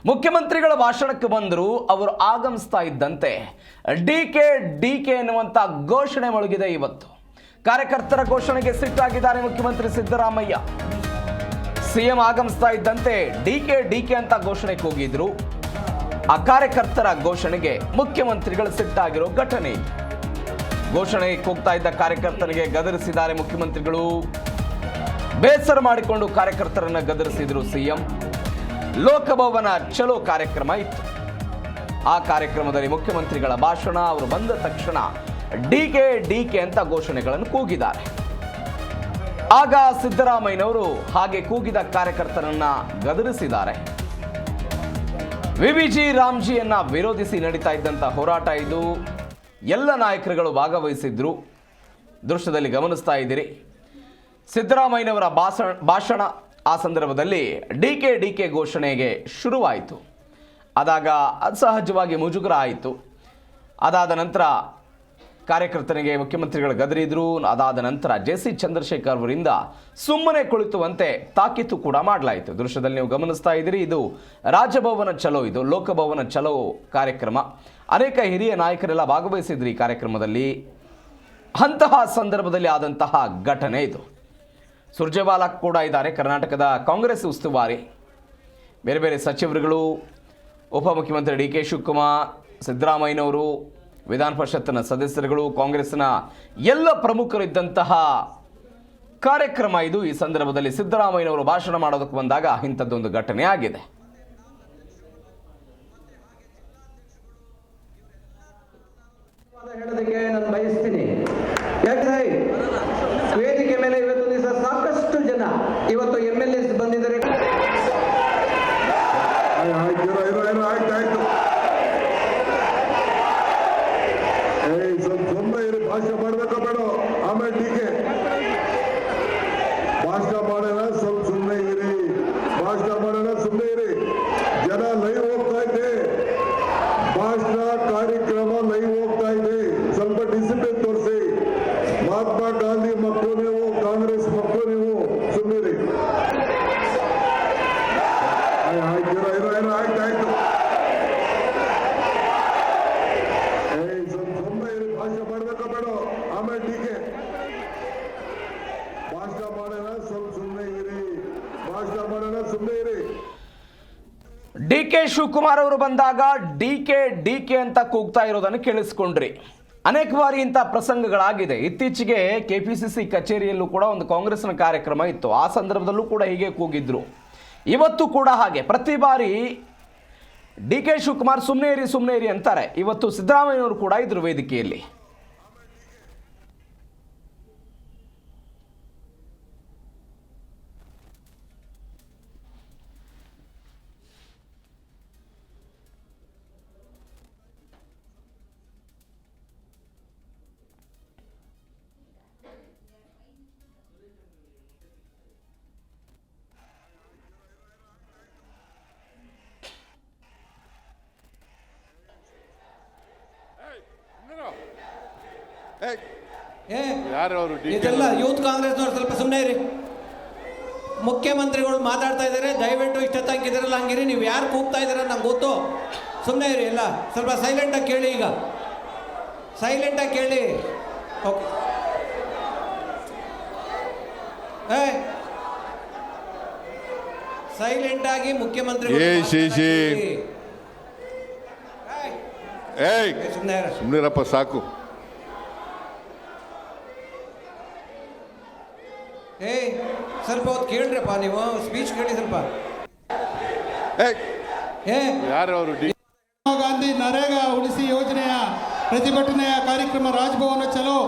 ಮುಖ್ಯಮಂತ್ರಿಗಳ ಭಾಷಣಕ್ಕೆ ಬಂದರೂ ಅವರು ಆಗಮಿಸ್ತಾ ಇದ್ದಂತೆ ಡಿಕೆ ಎನ್ನುವಂತ ಘೋಷಣೆ ಮೊಳಗಿದೆ. ಇವತ್ತು ಕಾರ್ಯಕರ್ತರ ಘೋಷಣೆಗೆ ಸಿಟ್ಟಾಗಿದ್ದಾರೆ ಮುಖ್ಯಮಂತ್ರಿ ಸಿದ್ದರಾಮಯ್ಯ. ಸಿಎಂ ಆಗಮಿಸ್ತಾ ಇದ್ದಂತೆ ಡಿಕೆ ಅಂತ ಘೋಷಣೆ ಕೂಗಿದ್ರು. ಆ ಕಾರ್ಯಕರ್ತರ ಘೋಷಣೆಗೆ ಮುಖ್ಯಮಂತ್ರಿಗಳು ಸಿಟ್ಟಾಗಿರೋ ಘಟನೆ. ಘೋಷಣೆ ಕೂಗ್ತಾ ಇದ್ದ ಕಾರ್ಯಕರ್ತನಿಗೆ ಗದರಿಸಿದ್ದಾರೆ ಮುಖ್ಯಮಂತ್ರಿಗಳು. ಬೇಸರ ಮಾಡಿಕೊಂಡು ಕಾರ್ಯಕರ್ತರನ್ನ ಗದರಿಸಿದ್ರು ಸಿಎಂ. ಲೋಕಭವನ ಚಲೋ ಕಾರ್ಯಕ್ರಮ ಇತ್ತು. ಆ ಕಾರ್ಯಕ್ರಮದಲ್ಲಿ ಮುಖ್ಯಮಂತ್ರಿಗಳ ಭಾಷಣ. ಅವರು ಬಂದ ತಕ್ಷಣ ಡಿಕೆ ಅಂತ ಘೋಷಣೆಗಳನ್ನು ಕೂಗಿದ್ದಾರೆ. ಆಗ ಸಿದ್ದರಾಮಯ್ಯನವರು ಹಾಗೆ ಕೂಗಿದ ಕಾರ್ಯಕರ್ತರನ್ನ ಗದರಿಸಿದ್ದಾರೆ. ವಿವಿಜಿ ರಾಮ್ಜಿಯನ್ನ ವಿರೋಧಿಸಿ ನಡೀತಾ ಇದ್ದಂತ ಹೋರಾಟ ಇದು. ಎಲ್ಲ ನಾಯಕರುಗಳು ಭಾಗವಹಿಸಿದ್ರು. ದೃಶ್ಯದಲ್ಲಿ ಗಮನಿಸ್ತಾ ಇದ್ದೀರಿ. ಸಿದ್ದರಾಮಯ್ಯನವರ ಭಾಷಣ. ಆ ಸಂದರ್ಭದಲ್ಲಿ ಡಿಕೆ ಘೋಷಣೆಗೆ ಶುರುವಾಯಿತು. ಆದಾಗ ಅಸಹಜವಾಗಿ ಮುಜುಗರ ಆಯಿತು. ಅದಾದ ನಂತರ ಕಾರ್ಯಕರ್ತನಿಗೆ ಮುಖ್ಯಮಂತ್ರಿಗಳು ಗದರಿದ್ರು. ಅದಾದ ನಂತರ ಜೆ.ಸಿ. ಚಂದ್ರಶೇಖರ್ ಅವರಿಂದ ಸುಮ್ಮನೆ ಕುಳಿತುವಂತೆ ತಾಕೀತು ಕೂಡ ಮಾಡಲಾಯಿತು. ದೃಶ್ಯದಲ್ಲಿ ನೀವು ಗಮನಿಸ್ತಾ ಇದ್ದೀರಿ. ಇದು ರಾಜಭವನ ಚಲೋ, ಇದು ಲೋಕಭವನ ಚಲೋ ಕಾರ್ಯಕ್ರಮ. ಅನೇಕ ಹಿರಿಯ ನಾಯಕರೆಲ್ಲ ಭಾಗವಹಿಸಿದ್ರು ಈ ಕಾರ್ಯಕ್ರಮದಲ್ಲಿ. ಅಂತಹ ಸಂದರ್ಭದಲ್ಲಿ ಆದಂತಹ ಘಟನೆ ಇದು. ಸುರ್ಜೇವಾಲಾ ಕೂಡ ಇದ್ದಾರೆ, ಕರ್ನಾಟಕದ ಕಾಂಗ್ರೆಸ್ ಉಸ್ತುವಾರಿ. ಬೇರೆ ಬೇರೆ ಸಚಿವರುಗಳು, ಉಪಮುಖ್ಯಮಂತ್ರಿ ಡಿ.ಕೆ. ಶಿವಕುಮಾರ್, ಸಿದ್ದರಾಮಯ್ಯನವರು, ವಿಧಾನ ಪರಿಷತ್ತಿನ ಸದಸ್ಯರುಗಳು, ಕಾಂಗ್ರೆಸ್ನ ಎಲ್ಲ ಪ್ರಮುಖರಿದ್ದಂತಹ ಕಾರ್ಯಕ್ರಮ ಇದು. ಈ ಸಂದರ್ಭದಲ್ಲಿ ಸಿದ್ದರಾಮಯ್ಯನವರು ಭಾಷಣ ಮಾಡೋದಕ್ಕೆ ಬಂದಾಗ ಇಂಥದ್ದೊಂದು ಘಟನೆ ಆಗಿದೆ. ಹೇಳೋದಕ್ಕೆ ನಾನು ಬಯಸ್ತೀನಿ. ಯಾಕಂದ್ರೆ ವೇದಿಕೆ ಮೇಲೆ ಇವತ್ತು ದಿವಸ ಸಾಕಷ್ಟು ಜನ ಇವತ್ತು MLAs ಬಂದಿದ್ದಾರೆ. ಸುಮ್ಮನೆ ಇರಿ, ಭಾಷಣ ಮಾಡ್ಬೇಕಾ ಬೇಡ? ಆಮೇಲೆ ಡಿಕೆ ಭಾಷಣ ಮಾಡೋಣ, ಸ್ವಲ್ಪ ಸುಮ್ಮನೆ ಇರಿ. ಭಾಷಣ ಮಾಡೋಣ, ಸುಮ್ಮನೆ ಇರಿ. ಜನ ಲೈವ್ ಹೋಗ್ತಾ ಇದೆ. ಭಾಷಣ ಕಾರ್ಯಕ್ರಮ ಲೈವ್ ಹೋಗ್ತಾ ಇದೆ. ಸ್ವಲ್ಪ ಡಿಸಿಪ್ಲಿನ್ ತೋರಿಸಿ. ಮಹಾತ್ಮ ಗಾಂಧಿ ಮಕ್ಕಳು ನೀವು, ಕಾಂಗ್ರೆಸ್ ಮಕ್ಕಳು ನೀವು, ಸುಮ್ಮನಿರಿ. ಆಯ್ತು. ಸುಮ್ಮನೆ ಇರಿ, ಭಾಷಣ ಮಾಡ್ಬೇಕಾ ಬೇಡ? ಆಮೇಲೆ ಡಿಕೆ ಭಾಷಣ ಮಾಡೋಣ, ಸ್ವಲ್ಪ ಸುಮ್ಮನೆ ಇರಿ. ಭಾಷಣ ಮಾಡೋಣ, ಸುಮ್ಮನೆ ಇರಿ. ಡಿ.ಕೆ. ಶಿವಕುಮಾರ್ ಅವರು ಬಂದಾಗ ಡಿಕೆ ಅಂತ ಕೂಗ್ತಾ ಇರೋದನ್ನು ಕೇಳಿಸ್ಕೊಂಡ್ರಿ. ಅನೇಕ ಬಾರಿ ಇಂಥ ಪ್ರಸಂಗಗಳಾಗಿದೆ. ಇತ್ತೀಚೆಗೆ KPCC ಕಚೇರಿಯಲ್ಲೂ ಕೂಡ ಒಂದು ಕಾಂಗ್ರೆಸ್ನ ಕಾರ್ಯಕ್ರಮ ಇತ್ತು. ಆ ಸಂದರ್ಭದಲ್ಲೂ ಕೂಡ ಹೀಗೆ ಕೂಗಿದ್ರು. ಇವತ್ತು ಕೂಡ ಹಾಗೆ ಪ್ರತಿ ಬಾರಿ ಡಿ.ಕೆ. ಶಿವಕುಮಾರ್ ಸುಮ್ಮನೆ ಇರಿ ಅಂತಾರೆ. ಇವತ್ತು ಸಿದ್ದರಾಮಯ್ಯನವರು ಕೂಡ ಇದ್ರು ವೇದಿಕೆಯಲ್ಲಿ. ಇದೆಲ್ಲ ಯೂತ್ ಕಾಂಗ್ರೆಸ್ನವ್ರು ಸ್ವಲ್ಪ ಸುಮ್ಮನೆ ಇರಿ. ಮುಖ್ಯಮಂತ್ರಿಗಳು ಮಾತಾಡ್ತಾ ಇದ್ದಾರೆ. ದಯವಿಟ್ಟು ಇಷ್ಟೊತ್ತಾಗಿದ್ದೀರಲ್ಲ ಹಂಗಿರಿ. ನೀವು ಯಾರು ಕೂಗ್ತಾ ಇದ್ದೀರ ನಂಗೆ ಗೊತ್ತು. ಸುಮ್ಮನೆ ಇರಿ. ಎಲ್ಲ ಸ್ವಲ್ಪ ಸೈಲೆಂಟಾಗಿ ಕೇಳಿ. ಈಗ ಸೈಲೆಂಟಾಗಿ ಕೇಳಿ. ಓಕೆ. ಸೈಲೆಂಟಾಗಿ ಮುಖ್ಯಮಂತ್ರಿಗಳು ಸುಮ್ಮನಿರಪ್ಪ, ಸಾಕು. ಸ್ವಲ್ಪ ಹೊತ್ತು ಕೇಳ್ರಪ್ಪ, ನೀವು ಸ್ಪೀಚ್ ಕೇಳಿ ಸ್ವಲ್ಪ. ಯಾರು ಗಾಂಧಿ ನರೇಗಾ ಉಳಿಸಿ ಯೋಜನೆಯ ಪ್ರತಿಭಟನೆಯ ಕಾರ್ಯಕ್ರಮ ರಾಜಭವನ ಚಲೋ.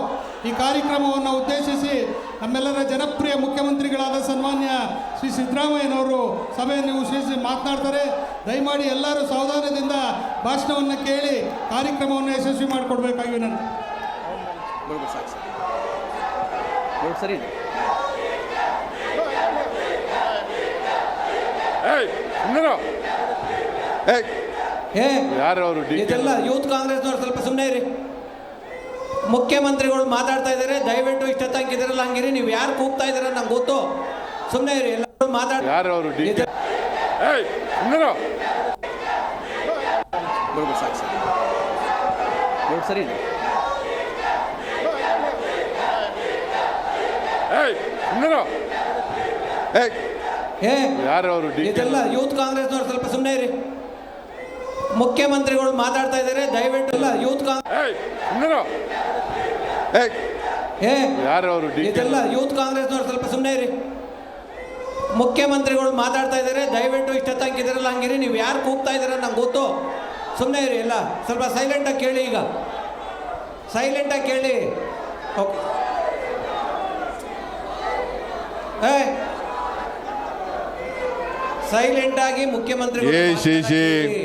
ಈ ಕಾರ್ಯಕ್ರಮವನ್ನು ಉದ್ದೇಶಿಸಿ ನಮ್ಮೆಲ್ಲರ ಜನಪ್ರಿಯ ಮುಖ್ಯಮಂತ್ರಿಗಳಾದ ಸನ್ಮಾನ್ಯ ಶ್ರೀ ಸಿದ್ದರಾಮಯ್ಯನವರು ಸಭೆಯನ್ನು ಉದ್ದೇಶಿಸಿ ಮಾತನಾಡ್ತಾರೆ. ದಯಮಾಡಿ ಎಲ್ಲರೂ ಸಾವಧಾನದಿಂದ ಭಾಷಣವನ್ನು ಕೇಳಿ ಕಾರ್ಯಕ್ರಮವನ್ನು ಯಶಸ್ವಿ ಮಾಡಿಕೊಡ್ಬೇಕಾಗಿ ನಾನು ಸರಿ. ಇದೆಲ್ಲ ಯೂತ್ ಕಾಂಗ್ರೆಸ್ನವ್ರು ಸ್ವಲ್ಪ ಸುಮ್ಮನೆ ಇರಿ. ಮುಖ್ಯಮಂತ್ರಿಗಳು ಮಾತಾಡ್ತಾ ಇದ್ದಾರೆ. ದಯವಿಟ್ಟು ಇಷ್ಟೊತ್ತಾಗಿದ್ದೀರಲ್ಲ ಹಂಗಿರಿ. ನೀವು ಯಾರು ಕೂಗ್ತಾ ಇದ್ದೀರ ನಂಗೆ ಗೊತ್ತು. ಸುಮ್ಮನೆ ಇರಿ. ಎಲ್ಲರೂ ಮಾತಾಡ್ತಾರೆ. ಬರೋದು ಸಾಕು ಸರ್ ನೋಡಿ ಸರಿ ಇದೆ ಏ ಯಾರು ಅವರು ಇದೆಲ್ಲ ಯೂತ್ ಕಾಂಗ್ರೆಸ್ನವ್ರು ಸ್ವಲ್ಪ ಸುಮ್ಮನೆ ಇರಿ. ಮುಖ್ಯಮಂತ್ರಿಗಳು ಮಾತಾಡ್ತಾ ಇದ್ದಾರೆ, ದಯವಿಟ್ಟು ಎಲ್ಲ ಯೂತ್ ಏ ಯಾರು ಅವರು ಇದೆಲ್ಲ ಯೂತ್ ಕಾಂಗ್ರೆಸ್ನವ್ರು ಸ್ವಲ್ಪ ಸುಮ್ಮನೆ ಇರಿ. ಮುಖ್ಯಮಂತ್ರಿಗಳು ಮಾತಾಡ್ತಾ ಇದ್ದಾರೆ, ದಯವಿಟ್ಟು ಇಷ್ಟೊತ್ತಾಗಿದ್ದೀರಲ್ಲ ಹಂಗಿರಿ. ನೀವು ಯಾರು ಕೂಗ್ತಾ ಇದ್ದೀರ ನಂಗೆ ಗೊತ್ತು. ಸುಮ್ಮನೆ ಇರಿ ಎಲ್ಲ, ಸ್ವಲ್ಪ ಸೈಲೆಂಟಾಗಿ ಕೇಳಿ. ಈಗ ಸೈಲೆಂಟಾಗಿ ಕೇಳಿ. ಓಕೆ ಏ ಸೈಲೆಂಟಾಗಿ ಮುಖ್ಯಮಂತ್ರಿಗಳು ಏ, ಶಿ, ಶಿ. ಮಾತಾಡ್ತಾ ಇರಿ.